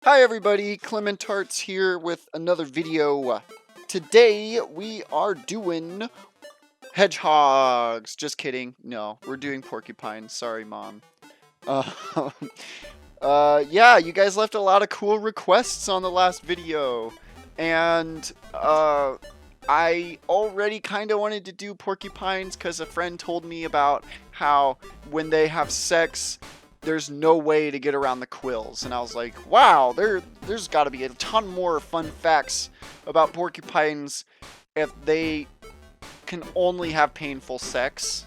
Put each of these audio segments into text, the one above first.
Hi everybody, Clementarts here with another video. Today we are doing hedgehogs. Just kidding. No, we're doing porcupines. Sorry, Mom. Uh, yeah, you guys left a lot of cool requests on the last video. And, I already kind of wanted to do porcupines because a friend told me about how when they have sex, there's no way to get around the quills. And I was like, wow, there's got to be a ton more fun facts about porcupines if they can only have painful sex.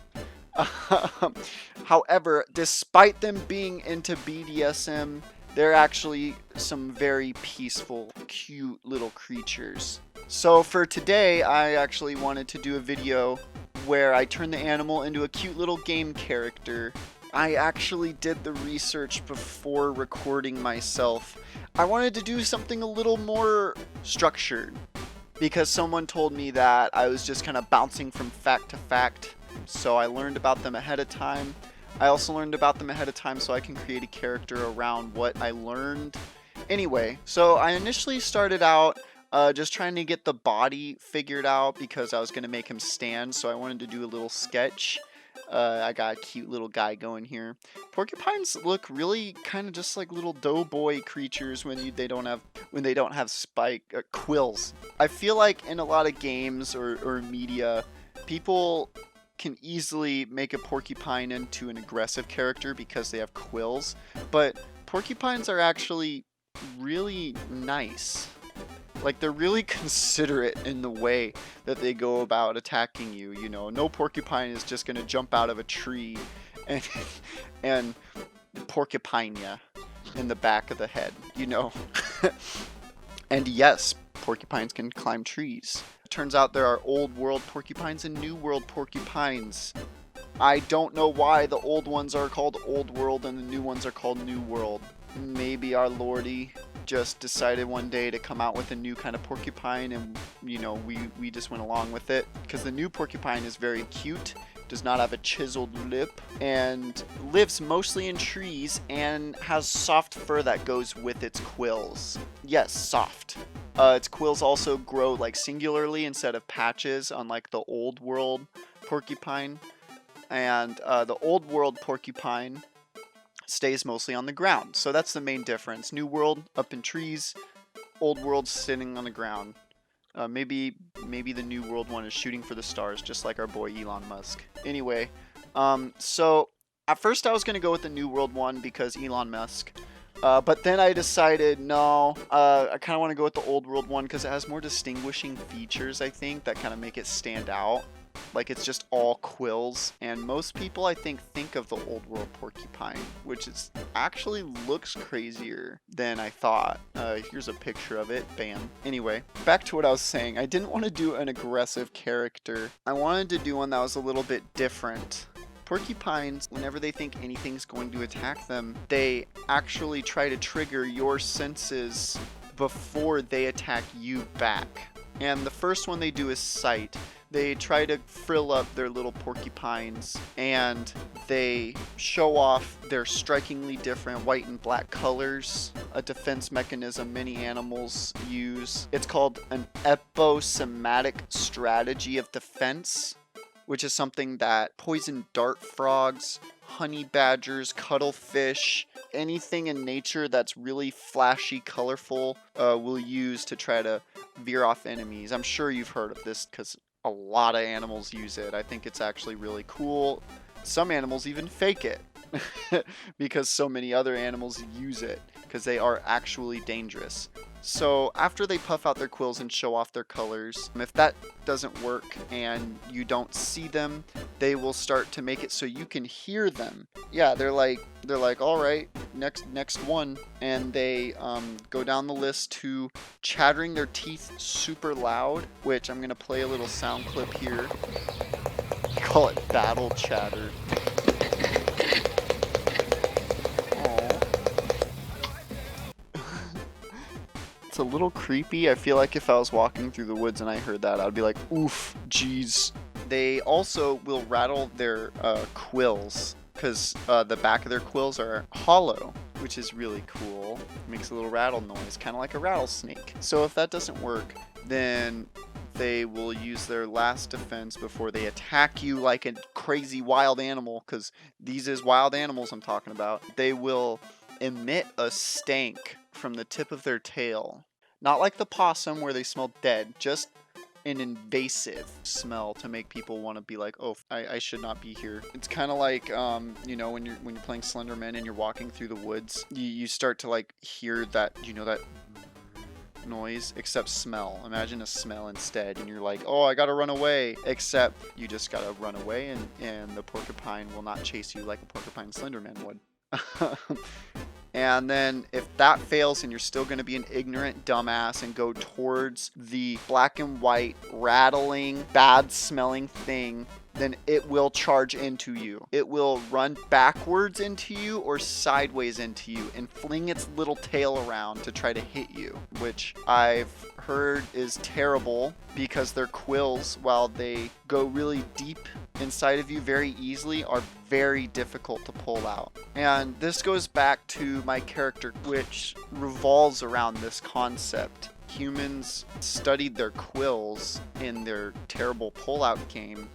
However, despite them being into BDSM, they're actually some very peaceful, cute little creatures. So for today, I actually wanted to do a video where I turn the animal into a cute little game character. I actually did the research before recording myself. I wanted to do something a little more structured because someone told me that I was just kind of bouncing from fact to fact. So I learned about them ahead of time. I also learned about them ahead of time so I can create a character around what I learned. Anyway, so I initially started out just trying to get the body figured out because I was going to make him stand, so I wanted to do a little sketch. I got a cute little guy going here. Porcupines look really kind of just like little doughboy creatures when they don't have spike quills. I feel like in a lot of games or media, people can easily make a porcupine into an aggressive character because they have quills, but porcupines are actually really nice. Like, they're really considerate in the way that they go about attacking you, you know. No porcupine is just going to jump out of a tree and porcupine ya in the back of the head, you know. And yes, porcupines can climb trees. It turns out there are old world porcupines and new world porcupines. I don't know why the old ones are called old world and the new ones are called new world. Maybe our lordy just decided one day to come out with a new kind of porcupine, and you know, we just went along with it because the new porcupine is very cute, does not have a chiseled lip, and lives mostly in trees and has soft fur that goes with its quills. Yes, soft. Its quills also grow like singularly instead of patches, unlike the old world porcupine. And the old world porcupine stays mostly on the ground. So that's the main difference. New world up in trees, old world sitting on the ground. Maybe the new world one is shooting for the stars, just like our boy Elon Musk. Anyway, so at first I was going to go with the new world one because Elon Musk. But then I decided, no, I kind of want to go with the old world one because it has more distinguishing features, I think, that kind of make it stand out. Like, it's just all quills, and most people, I think of the old world porcupine, which is actually looks crazier than I thought. Here's a picture of it. Bam. Anyway, back to what I was saying. I didn't want to do an aggressive character. I wanted to do one that was a little bit different. Porcupines, whenever they think anything's going to attack them, they actually try to trigger your senses before they attack you back. And the first one they do is sight. They try to frill up their little porcupines, and they show off their strikingly different white and black colors, a defense mechanism many animals use. It's called an episomatic strategy of defense, which is something that poison dart frogs, honey badgers, cuttlefish, anything in nature that's really flashy, colorful, will use to try to veer off enemies. I'm sure you've heard of this because a lot of animals use it. I think it's actually really cool. Some animals even fake it because so many other animals use it because they are actually dangerous. So after they puff out their quills and show off their colors, if that doesn't work and you don't see them, they will start to make it so you can hear them. Yeah, they're like, all right, next one, and they go down the list to chattering their teeth super loud, which I'm gonna play a little sound clip here. Call it battle chatter. It's a little creepy. I feel like if I was walking through the woods and I heard that, I'd be like, oof, jeez. They also will rattle their quills because the back of their quills are hollow, which is really cool. makes a little rattle noise, kind of like a rattlesnake. So if that doesn't work, then they will use their last defense before they attack you like a crazy wild animal, because these is wild animals I'm talking about. They will emit a stank from the tip of their tail. Not like the possum where they smell dead, just an invasive smell to make people want to be like, oh, I should not be here. It's kind of like, you know, when you're playing Slenderman and you're walking through the woods, you start to like hear that, you know, that noise, except smell. Imagine a smell instead, and you're like, oh, I gotta run away. Except you just gotta run away, and the porcupine will not chase you like a porcupine Slenderman would. And then if that fails and you're still going to be an ignorant dumbass and go towards the black and white rattling bad smelling thing, then it will charge into you. It will run backwards into you or sideways into you and fling its little tail around to try to hit you, which I've heard is terrible because their quills, while they go really deep inside of you very easily, are very difficult to pull out. And this goes back to my character, which revolves around this concept. Humans studied their quills in their terrible pullout game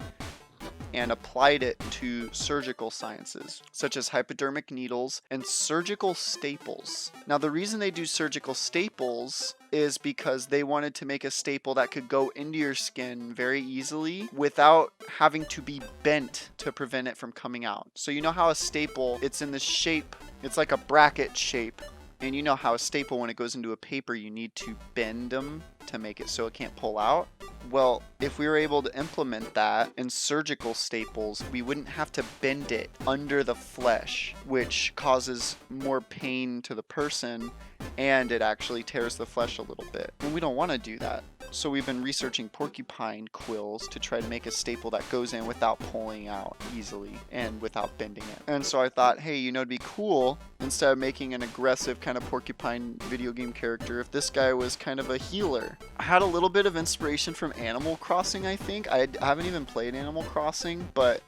and applied it to surgical sciences, such as hypodermic needles and surgical staples. Now, the reason they do surgical staples is because they wanted to make a staple that could go into your skin very easily without having to be bent to prevent it from coming out. So you know how a staple, it's in the shape, it's like a bracket shape. And you know how a staple, when it goes into a paper, you need to bend them to make it so it can't pull out? Well, if we were able to implement that in surgical staples, we wouldn't have to bend it under the flesh, which causes more pain to the person, and it actually tears the flesh a little bit. And we don't want to do that. So we've been researching porcupine quills to try to make a staple that goes in without pulling out easily and without bending it. And so I thought, hey, you know, it'd be cool, instead of making an aggressive kind of porcupine video game character, if this guy was kind of a healer. I had a little bit of inspiration from Animal Crossing, I think. I haven't even played Animal Crossing, but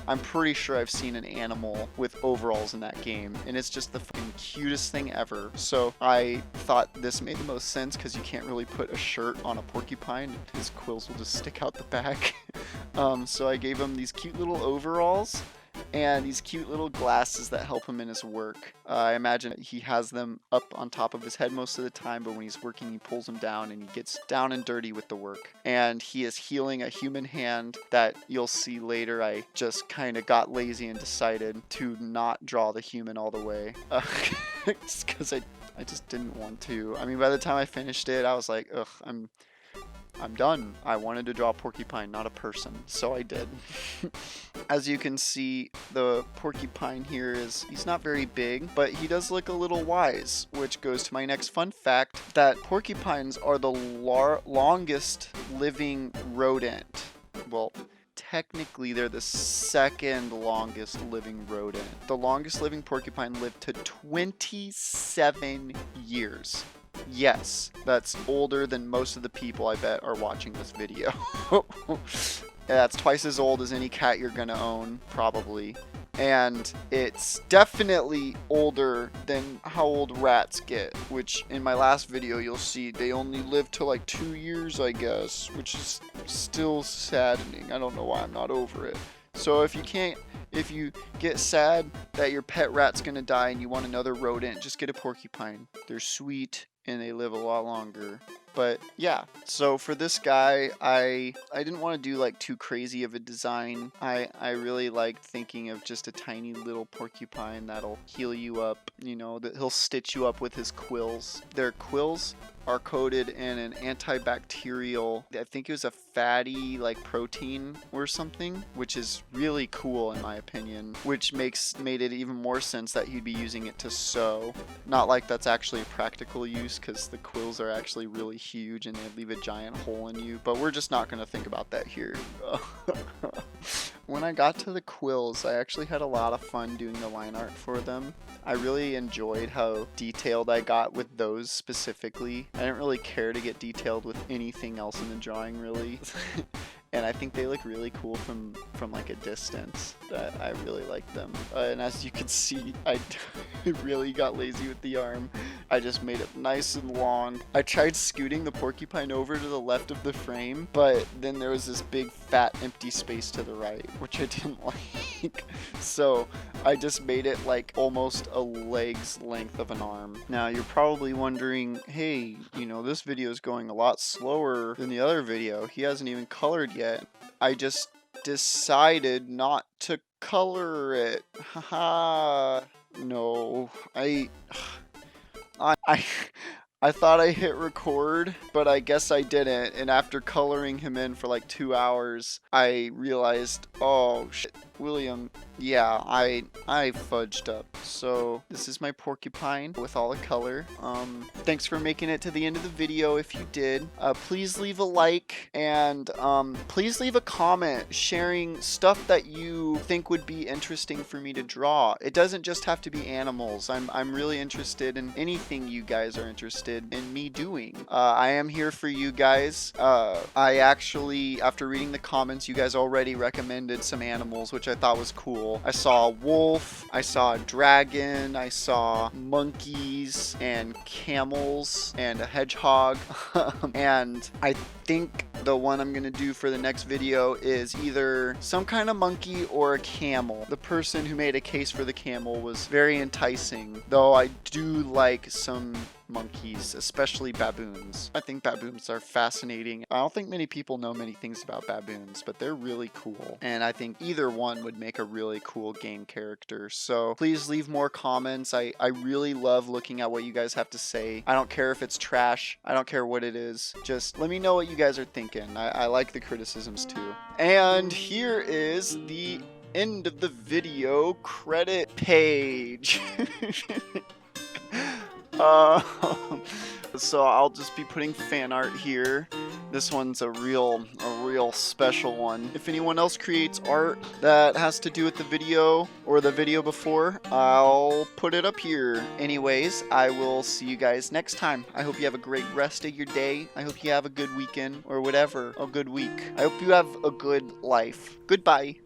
I'm pretty sure I've seen an animal with overalls in that game, and it's just the fucking cutest thing ever. So I thought this made the most sense because you can't really put a shirt on a porcupine. His quills will just stick out the back. So I gave him these cute little overalls and these cute little glasses that help him in his work. I imagine he has them up on top of his head most of the time, but when he's working, he pulls them down and he gets down and dirty with the work. And he is healing a human hand that you'll see later. I just kind of got lazy and decided to not draw the human all the way. Just because I just didn't want to. I mean, by the time I finished it, I was like, ugh, I'm done. I wanted to draw a porcupine, not a person, so I did. As you can see, the porcupine here he's not very big, but he does look a little wise, which goes to my next fun fact, that porcupines are the longest living rodent. Well, technically they're the second longest living rodent. The longest living porcupine lived to 27 years. Yes, that's older than most of the people I bet are watching this video. That's twice as old as any cat you're gonna own, probably. And it's definitely older than how old rats get, which in my last video you'll see they only live to like 2 years, I guess, which is still saddening. I don't know why I'm not over it. So if you get sad that your pet rat's gonna die and you want another rodent, just get a porcupine. They're sweet and they live a lot longer. But yeah, so for this guy, I didn't want to do like too crazy of a design. I really liked thinking of just a tiny little porcupine that'll heal you up, you know, that he'll stitch you up with his quills. Their quills are coated in an antibacterial, I think it was a fatty like protein or something, which is really cool in my opinion, which made it even more sense that he'd be using it to sew. Not like that's actually a practical use, because the quills are actually really huge and they leave a giant hole in you, but we're just not going to think about that here. When I got to the quills, I actually had a lot of fun doing the line art for them. I really enjoyed how detailed I got with those specifically. I didn't really care to get detailed with anything else in the drawing, really. and I think they look really cool from like a distance. I really like them. And as you can see, I really got lazy with the arm. I just made it nice and long. I tried scooting the porcupine over to the left of the frame, but then there was this big fat empty space to the right, which I didn't like. So I just made it like almost a leg's length of an arm. Now you're probably wondering, hey, you know, this video is going a lot slower than the other video. He hasn't even colored yet. I just decided not to color it. Haha. No, I thought I hit record, but I guess I didn't. And after coloring him in for like 2 hours, I realized, oh shit, William, yeah, I fudged up. So this is my porcupine with all the color. Thanks for making it to the end of the video if you did. Please leave a like, and please leave a comment sharing stuff that you think would be interesting for me to draw. It doesn't just have to be animals. I'm really interested in anything you guys are interested in me doing. I am here for you guys. I actually, after reading the comments, you guys already recommended some animals, which I thought was cool. I saw a wolf, I saw a dragon, I saw monkeys and camels and a hedgehog. And I think the one I'm gonna do for the next video is either some kind of monkey or a camel. The person who made a case for the camel was very enticing, though I do like some monkeys, especially baboons. I think baboons are fascinating. I don't think many people know many things about baboons, but they're really cool. And I think either one would make a really cool game character. So please leave more comments. I really love looking at what you guys have to say. I don't care if it's trash. I don't care what it is. Just let me know what you guys are thinking. I like the criticisms too. And here is the end of the video credit page. So I'll just be putting fan art here. This one's a real special one. If anyone else creates art that has to do with the video or the video before, I'll put it up here. Anyways, I will see you guys next time. I hope you have a great rest of your day. I hope you have a good weekend or whatever, a good week. I hope you have a good life. Goodbye.